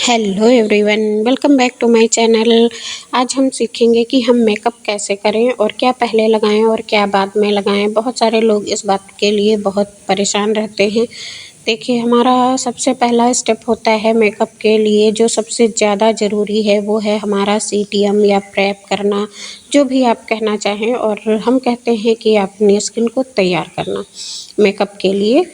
Hello everyone, welcome back to my channel. आज हम सीखेंगे कि हम मेकअप कैसे करें और क्या पहले लगाएं और क्या बाद में लगाएं। बहुत सारे लोग इस बात के लिए बहुत परेशान रहते हैं। देखिए, हमारा सबसे पहला स्टेप होता है मेकअप के लिए, जो सबसे ज़्यादा ज़रूरी है वो है हमारा सीटीएम या प्रेप करना, जो भी आप कहना चाहें। और हम कहते हैं कि अपनी स्किन को तैयार करना मेकअप के लिए।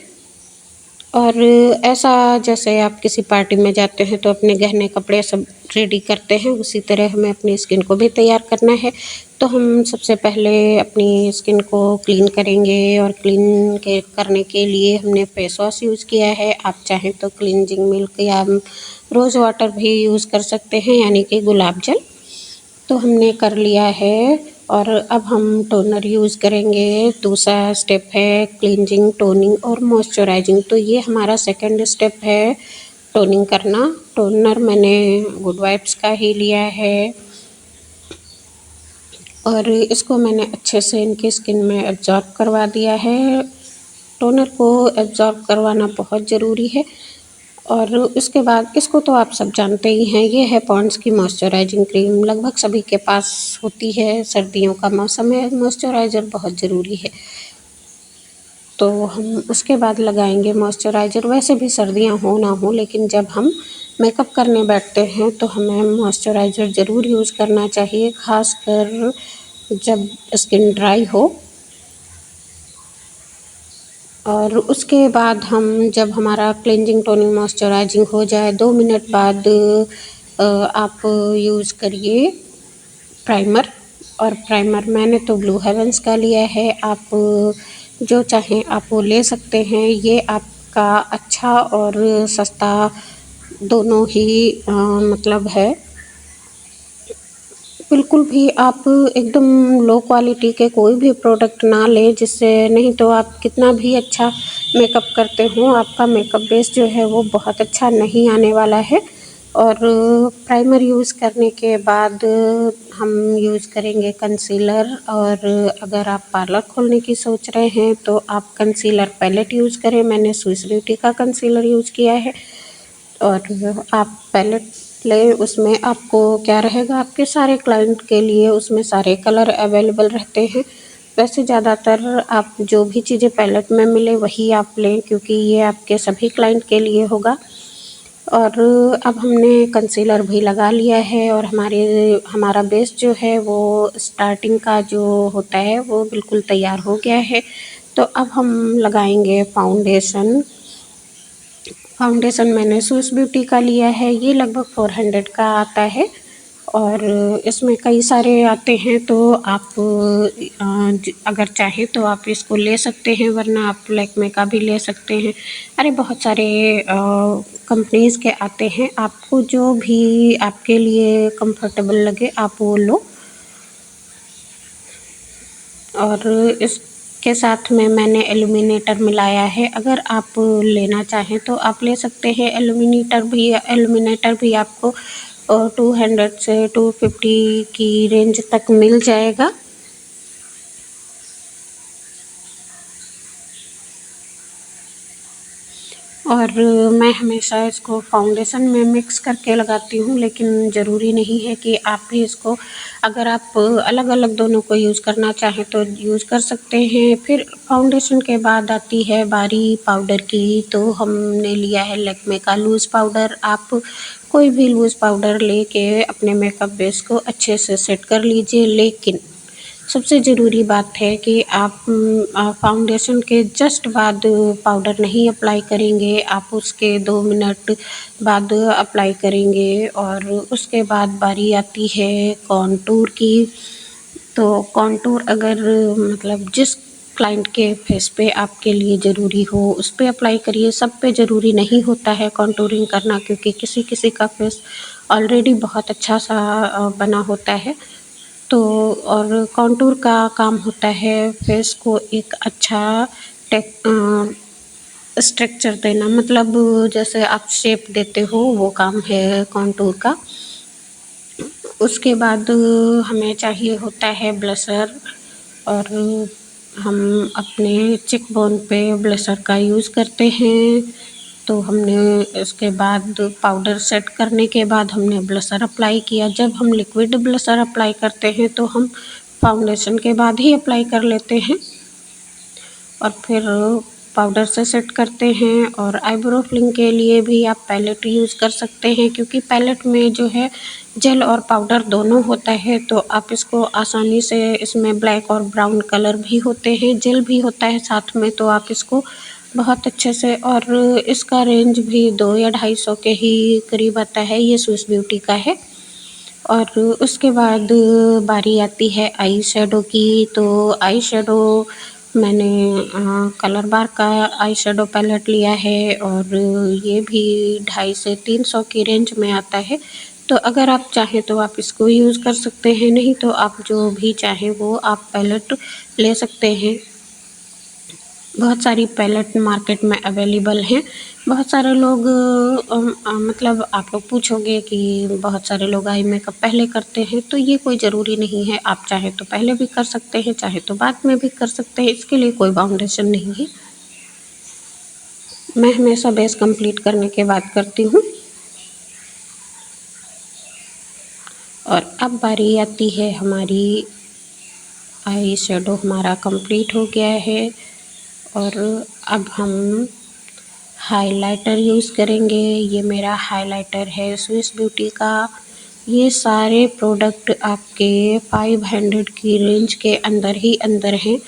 और ऐसा जैसे आप किसी पार्टी में जाते हैं तो अपने गहने कपड़े सब रेडी करते हैं, उसी तरह हमें अपनी स्किन को भी तैयार करना है। तो हम सबसे पहले अपनी स्किन को क्लीन करेंगे, और क्लीन के करने के लिए हमने फेस वॉश यूज़ किया है। आप चाहें तो क्लींजिंग मिल्क या रोज़ वाटर भी यूज़ कर सकते हैं, यानी कि गुलाब जल। तो हमने कर लिया है, और अब हम टोनर यूज़ करेंगे। दूसरा स्टेप है क्लींजिंग, टोनिंग और मॉइस्चराइजिंग। तो ये हमारा सेकंड स्टेप है, टोनिंग करना। टोनर मैंने गुड वाइब्स का ही लिया है, और इसको मैंने अच्छे से इनकी स्किन में एब्जॉर्ब करवा दिया है। टोनर को एब्जॉर्ब करवाना बहुत ज़रूरी है। और उसके बाद इसको तो आप सब जानते ही हैं, ये है पॉन्ड्स की मॉइस्चराइजिंग क्रीम। लगभग सभी के पास होती है, सर्दियों का मौसम है, मॉइस्चराइज़र बहुत ज़रूरी है। तो हम उसके बाद लगाएंगे मॉइस्चराइज़र। वैसे भी सर्दियां हो ना हो, लेकिन जब हम मेकअप करने बैठते हैं तो हमें मॉइस्चराइज़र ज़रूर यूज़ करना चाहिए, ख़ासकर जब स्किन ड्राई हो। और उसके बाद हम जब हमारा क्लेंजिंग, टोनिंग, मॉइस्चराइजिंग हो जाए, 2 मिनट बाद आप यूज़ करिए प्राइमर। और प्राइमर मैंने तो ब्लू हेवन्स का लिया है, आप जो चाहें आप वो ले सकते हैं। ये आपका अच्छा और सस्ता दोनों ही मतलब है। बिल्कुल भी आप एकदम लो क्वालिटी के कोई भी प्रोडक्ट ना लें, जिससे नहीं तो आप कितना भी अच्छा मेकअप करते हो, आपका मेकअप बेस जो है वो बहुत अच्छा नहीं आने वाला है। और प्राइमर यूज़ करने के बाद हम यूज़ करेंगे कंसीलर। और अगर आप पार्लर खोलने की सोच रहे हैं तो आप कंसीलर पैलेट यूज़ करें। मैंने स्विस ब्यूटी का कंसीलर यूज़ किया है। और आप पैलेट लें, उसमें आपको क्या रहेगा, आपके सारे क्लाइंट के लिए उसमें सारे कलर अवेलेबल रहते हैं। वैसे ज़्यादातर आप जो भी चीज़ें पैलेट में मिले वही आप लें, क्योंकि ये आपके सभी क्लाइंट के लिए होगा। और अब हमने कंसीलर भी लगा लिया है, और हमारा बेस जो है वो स्टार्टिंग का जो होता है वो बिल्कुल तैयार हो गया है। तो अब हम लगाएंगे फाउंडेशन। फाउंडेशन मैंने स्विस ब्यूटी का लिया है, ये लगभग 400 का आता है। और इसमें कई सारे आते हैं, तो आप अगर चाहें तो आप इसको ले सकते हैं, वरना आप लैक्मे का भी ले सकते हैं। अरे बहुत सारे कंपनीज़ के आते हैं, आपको जो भी आपके लिए कंफर्टेबल लगे आप वो लो। और इसके साथ में मैंने एल्यूमिनेटर मिलाया है। अगर आप लेना चाहें तो आप ले सकते हैं एल्यूमिनेटर भी आपको 200 से 250 की रेंज तक मिल जाएगा। और मैं हमेशा इसको फाउंडेशन में मिक्स करके लगाती हूँ, लेकिन ज़रूरी नहीं है कि आप भी इसको, अगर आप अलग अलग दोनों को यूज़ करना चाहें तो यूज़ कर सकते हैं। फिर फाउंडेशन के बाद आती है बारी पाउडर की। तो हमने लिया है लैक्मे का लूज़ पाउडर। आप कोई भी लूज़ पाउडर लेके अपने मेकअप बेस को अच्छे से सेट कर लीजिए, लेकिन सबसे ज़रूरी बात है कि आप फाउंडेशन के जस्ट बाद पाउडर नहीं अप्लाई करेंगे, आप उसके 2 मिनट बाद अप्लाई करेंगे। और उसके बाद बारी आती है कॉन्टूर की। तो कॉन्टूर अगर मतलब जिस क्लाइंट के फेस पे आपके लिए ज़रूरी हो उस पे अप्लाई करिए, सब पे ज़रूरी नहीं होता है कॉन्टूरिंग करना, क्योंकि किसी किसी का फेस ऑलरेडी बहुत अच्छा सा बना होता है। तो और कॉन्टूर का काम होता है फेस को एक अच्छा टेक स्ट्रक्चर देना, मतलब जैसे आप शेप देते हो वो काम है कॉन्टूर का। उसके बाद हमें चाहिए होता है ब्लशर। और हम अपने चिक बोन पे ब्लशर का यूज़ करते हैं। तो हमने इसके बाद पाउडर सेट करने के बाद हमने ब्लशर अप्लाई किया। जब हम लिक्विड ब्लशर अप्लाई करते हैं तो हम फाउंडेशन के बाद ही अप्लाई कर लेते हैं और फिर पाउडर से सेट करते हैं। और आईब्रो फिलिंग के लिए भी आप पैलेट यूज़ कर सकते हैं, क्योंकि पैलेट में जो है जेल और पाउडर दोनों होता है, तो आप इसको आसानी से, इसमें ब्लैक और ब्राउन कलर भी होते हैं, जेल भी होता है साथ में, तो आप इसको बहुत अच्छे से, और इसका रेंज भी 2 या 250 के ही करीब आता है। ये स्विस ब्यूटी का है। और उसके बाद बारी आती है आई शेडो की। तो आई शेडो मैंने कलर बार का आई शेडो पैलेट लिया है और ये भी 250 से 300 की रेंज में आता है। तो अगर आप चाहें तो आप इसको यूज़ कर सकते हैं, नहीं तो आप जो भी चाहें वो आप पैलेट ले सकते हैं। बहुत सारी पैलेट मार्केट में अवेलेबल हैं। बहुत सारे लोग मतलब आप लोग पूछोगे कि बहुत सारे लोग आई मेकअप पहले करते हैं, तो ये कोई ज़रूरी नहीं है। आप चाहे तो पहले भी कर सकते हैं, चाहे तो बाद में भी कर सकते हैं, इसके लिए कोई बाउंडेशन नहीं है। मैं हमेशा बेस कंप्लीट करने के बाद करती हूँ। और अब बारी आती है हमारी आई शेडो, हमारा कंप्लीट हो गया है और अब हम हाइलाइटर यूज़ करेंगे। ये मेरा हाइलाइटर है स्विस ब्यूटी का। ये सारे प्रोडक्ट आपके 500 की रेंज के अंदर ही अंदर हैं,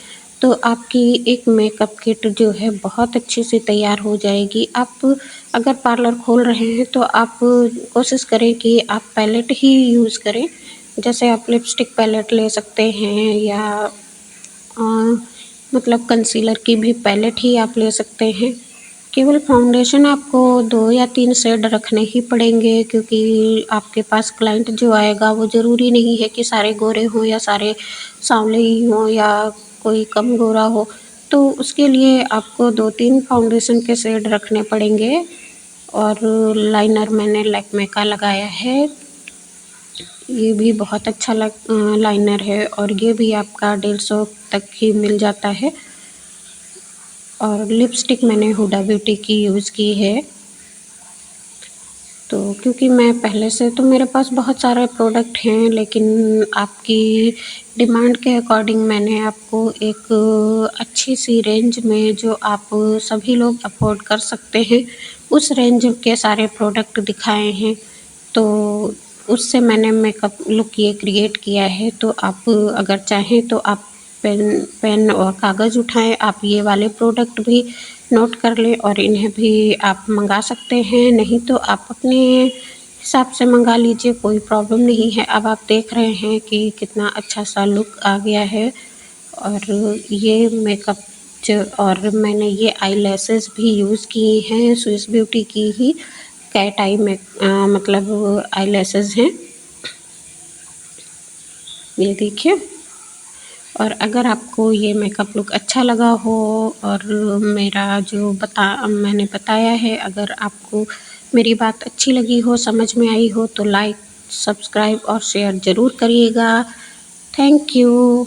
तो आपकी एक मेकअप किट जो है बहुत अच्छे से तैयार हो जाएगी। आप अगर पार्लर खोल रहे हैं तो आप कोशिश करें कि आप पैलेट ही यूज़ करें। जैसे आप लिपस्टिक पैलेट ले सकते हैं या मतलब कंसीलर की भी पैलेट ही आप ले सकते हैं। केवल फाउंडेशन आपको 2 या 3 शेड रखने ही पड़ेंगे, क्योंकि आपके पास क्लाइंट जो आएगा वो ज़रूरी नहीं है कि सारे गोरे हों या सारे सांवले ही हों या कोई कम गोरा हो। तो उसके लिए आपको 2-3 फाउंडेशन के शेड रखने पड़ेंगे। और लाइनर मैंने लैक्मे का लगाया है। ये भी बहुत अच्छा लाइनर है और ये भी आपका 150 तक ही मिल जाता है। और लिपस्टिक मैंने हुडा ब्यूटी की यूज़ की है। तो क्योंकि मैं पहले से, तो मेरे पास बहुत सारे प्रोडक्ट हैं, लेकिन आपकी डिमांड के अकॉर्डिंग मैंने आपको एक अच्छी सी रेंज में, जो आप सभी लोग अफोर्ड कर सकते हैं, उस रेंज के सारे प्रोडक्ट दिखाए हैं। तो उससे मैंने मेकअप लुक ये क्रिएट किया है। तो आप अगर चाहें तो आप पेन और कागज़ उठाएं, आप ये वाले प्रोडक्ट भी नोट कर लें और इन्हें भी आप मंगा सकते हैं, नहीं तो आप अपने हिसाब से मंगा लीजिए, कोई प्रॉब्लम नहीं है। अब आप देख रहे हैं कि कितना अच्छा सा लुक आ गया है। और ये मेकअप और मैंने ये आई लैसेस भी यूज़ किए हैं, स्विस ब्यूटी की ही कैट आई में मतलब आई लैसेस हैं, ये देखिए। और अगर आपको ये मेकअप लुक अच्छा लगा हो और मेरा जो मैंने बताया है, अगर आपको मेरी बात अच्छी लगी हो, समझ में आई हो, तो लाइक, सब्सक्राइब और शेयर ज़रूर करिएगा। Thank you.